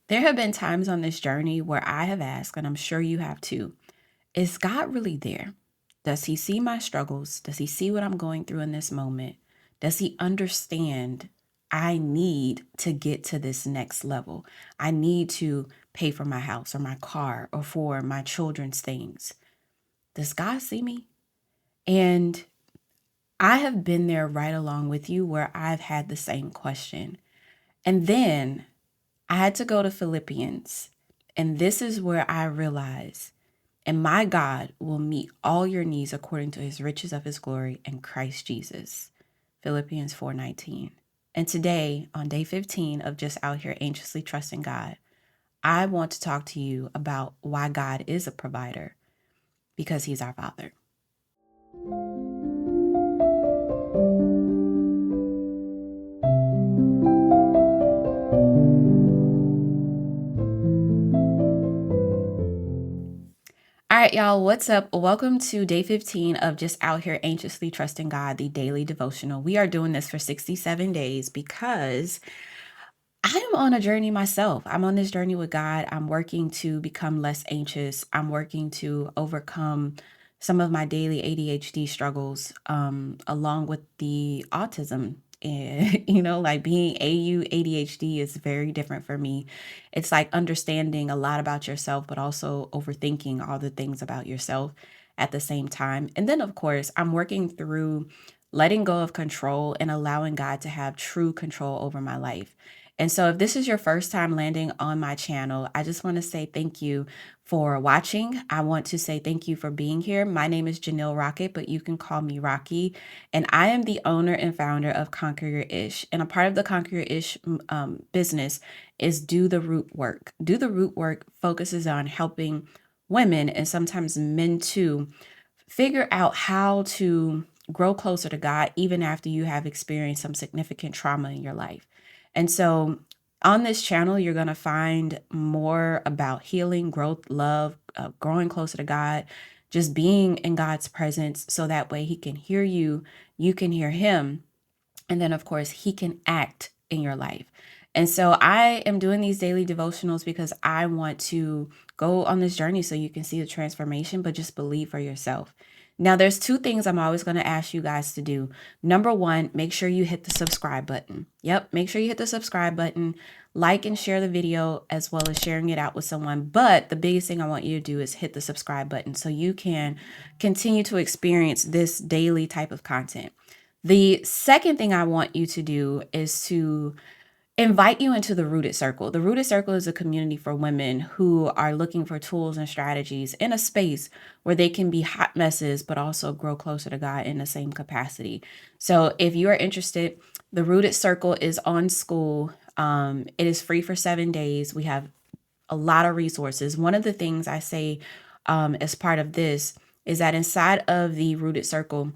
There have been times on this journey where I have asked, and I'm sure you have too, is God really there? Does he see my struggles? Does he see what I'm going through in this moment? Does he understand I need to get to this next level? I need to pay for my house or my car or for my children's things. Does God see me? And I have been there right along with you where I've had the same question. And then I had to go to Philippians. And this is where I realized, and my God will meet all your needs according to his riches of his glory in Christ Jesus. Philippians 4:19. And today, on day 15 of Just Out Here Anxiously Trusting God, I want to talk to you about why God is a provider, because he's our Father. All right, y'all, what's up? Welcome to day 15 of Just Out Here Anxiously Trusting God, the daily devotional. We are doing this for 67 days because I am on a journey myself. I'm on this journey with God. I'm working to become less anxious. I'm working to overcome some of my daily ADHD struggles, along with the autism. And, like being ADHD is very different for me. It's like understanding a lot about yourself, but also overthinking all the things about yourself at the same time. And then, of course, I'm working through letting go of control and allowing God to have true control over my life. And so, if this is your first time landing on my channel, I just want to say thank you for watching. I want to say thank you for being here. My name is Janelle Rocket, but you can call me Rocky. And I am the owner and founder of Conquer Your Ish. And a part of the Conquer Your Ish business is Do the Root Work. Do the Root Work focuses on helping women and sometimes men too figure out how to grow closer to God even after you have experienced some significant trauma in your life. And so on this channel, you're going to find more about healing, growth, love, growing closer to God, just being in God's presence so that way he can hear you, you can hear him, and then, of course, he can act in your life. And so I am doing these daily devotionals because I want to go on this journey so you can see the transformation, but just believe for yourself. Now, there's two things I'm always going to ask you guys to do. Number one, make sure you hit the subscribe button. Yep, make sure you hit the subscribe button, like and share the video as well as sharing it out with someone. But the biggest thing I want you to do is hit the subscribe button so you can continue to experience this daily type of content. The second thing I want you to do is to invite you into the Rooted Circle. The Rooted Circle is a community for women who are looking for tools and strategies in a space where they can be hot messes, but also grow closer to God in the same capacity. So if you are interested, the Rooted Circle is on school. It is free for 7 days. We have a lot of resources. One of the things I say as part of this is that inside of the Rooted Circle,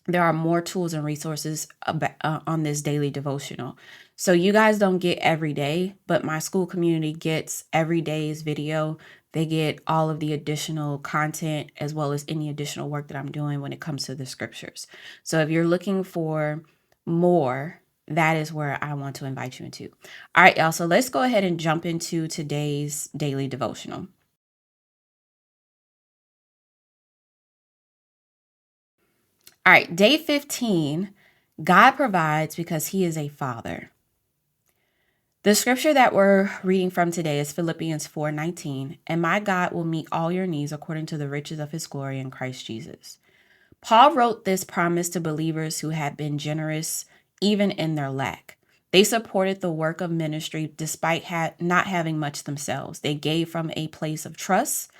there are more tools and resources on this daily devotional. So you guys don't get every day, but my school community gets every day's video. They get all of the additional content as well as any additional work that I'm doing when it comes to the scriptures. So if you're looking for more, that is where I want to invite you into. All right, y'all. So let's go ahead and jump into today's daily devotional. All right, day 15, God provides because he is a father. The scripture that we're reading from today is Philippians 4:19, and my God will meet all your needs according to the riches of his glory in Christ Jesus. Paul wrote this promise to believers who had been generous even in their lack. They supported the work of ministry despite not having much themselves. They gave from a place of trust,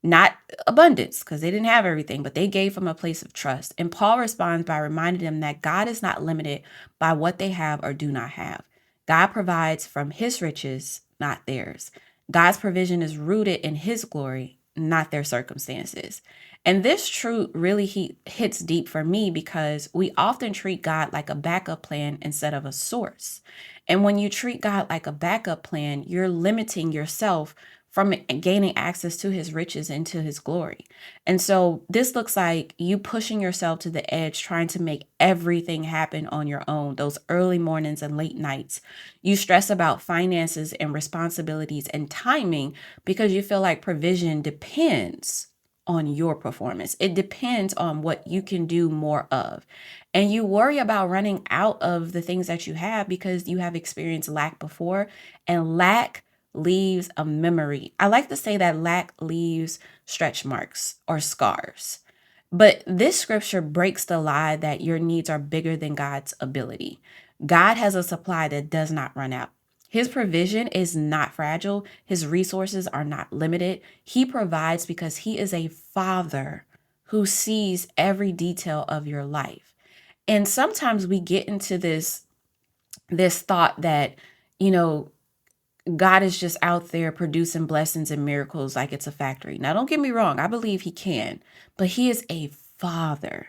not abundance, because they didn't have everything, but they gave from a place of trust. And Paul responds by reminding them that God is not limited by what they have or do not have. God provides from his riches, not theirs. God's provision is rooted in his glory, not their circumstances. And this truth really hits deep for me because we often treat God like a backup plan instead of a source. And when you treat God like a backup plan, you're limiting yourself from gaining access to his riches and to his glory. And so this looks like you pushing yourself to the edge, trying to make everything happen on your own. Those early mornings and late nights, you stress about finances and responsibilities and timing because you feel like provision depends on your performance. It depends on what you can do more of. And you worry about running out of the things that you have because you have experienced lack before, and lack leaves a memory. I like to say that lack leaves stretch marks or scars. But this scripture breaks the lie that your needs are bigger than God's ability. God has a supply that does not run out. His provision is not fragile. His resources are not limited. He provides because he is a father who sees every detail of your life. And sometimes we get into this thought that, you know, God is just out there producing blessings and miracles like it's a factory. Now, don't get me wrong, I believe he can, but he is a father,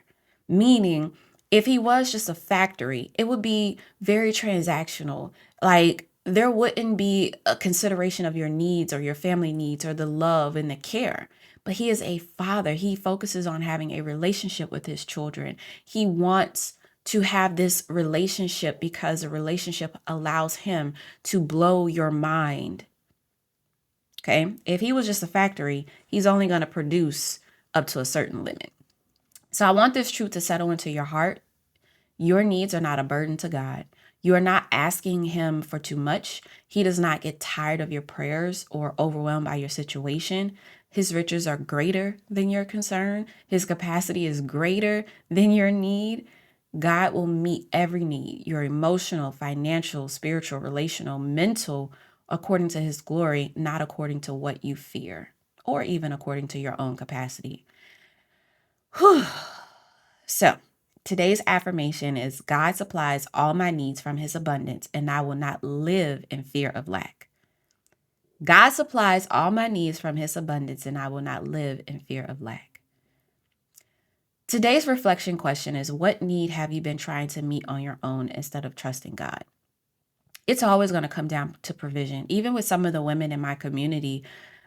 meaning if he was just a factory, it would be very transactional. Like there wouldn't be a consideration of your needs or your family needs or the love and the care. But he is a father. He focuses on having a relationship with his children. He wants to have this relationship because a relationship allows him to blow your mind. Okay. If he was just a factory, he's only going to produce up to a certain limit. So I want this truth to settle into your heart. Your needs are not a burden to God. You are not asking him for too much. He does not get tired of your prayers or overwhelmed by your situation. His riches are greater than your concern. His capacity is greater than your need. God will meet every need, your emotional, financial, spiritual, relational, mental, according to his glory, not according to what you fear or even according to your own capacity. Whew. So, today's affirmation is God supplies all my needs from his abundance, and I will not live in fear of lack. God supplies all my needs from his abundance, and I will not live in fear of lack. Today's reflection question is, what need have you been trying to meet on your own instead of trusting God? It's always going to come down to provision. Even with some of the women in my community,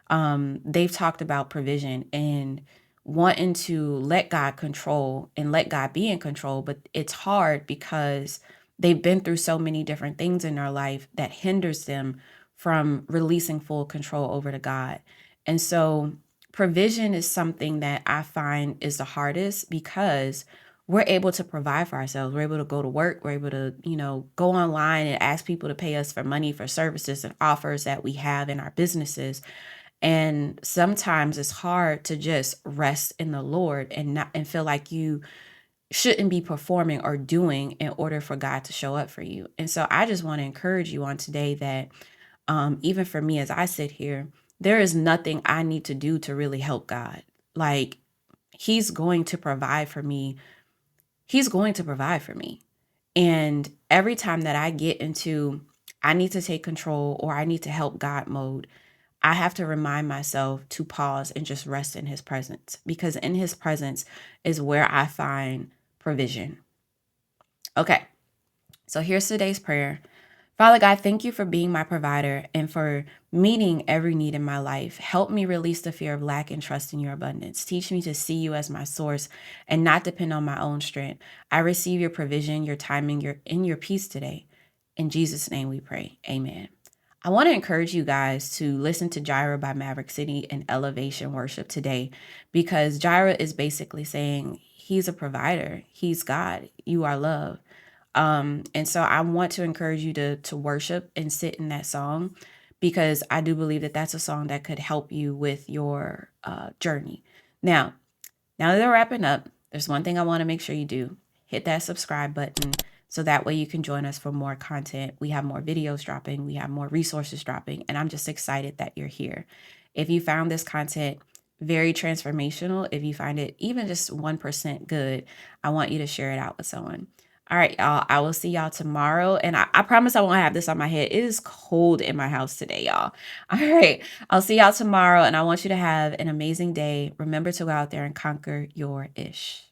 they've talked about provision and wanting to let God control and let God be in control. But it's hard because they've been through so many different things in their life that hinders them from releasing full control over to God. And so provision is something that I find is the hardest because we're able to provide for ourselves. We're able to go to work. We're able to, go online and ask people to pay us for money for services and offers that we have in our businesses. And sometimes it's hard to just rest in the Lord and not and feel like you shouldn't be performing or doing in order for God to show up for you. And so I just want to encourage you on today that even for me as I sit here, there is nothing I need to do to really help God. Like he's going to provide for me. He's going to provide for me. And every time that I get into I need to take control or I need to help God mode, I have to remind myself to pause and just rest in his presence because in his presence is where I find provision. Okay, so here's today's prayer. Father God, thank you for being my provider and for meeting every need in my life. Help me release the fear of lack and trust in your abundance. Teach me to see you as my source and not depend on my own strength. I receive your provision, your timing, your peace today. In Jesus' name we pray. Amen. I want to encourage you guys to listen to Jireh by Maverick City and Elevation Worship today because Jireh is basically saying he's a provider. He's God. You are love. And so I want to encourage you to worship and sit in that song because I do believe that that's a song that could help you with your journey. Now that we're wrapping up, there's one thing I want to make sure you do. Hit that subscribe button so that way you can join us for more content. We have more videos dropping. We have more resources dropping. And I'm just excited that you're here. If you found this content very transformational, if you find it even just 1% good, I want you to share it out with someone. All right, y'all. I will see y'all tomorrow. And I promise I won't have this on my head. It is cold in my house today, y'all. All right. I'll see y'all tomorrow. And I want you to have an amazing day. Remember to go out there and conquer your ish.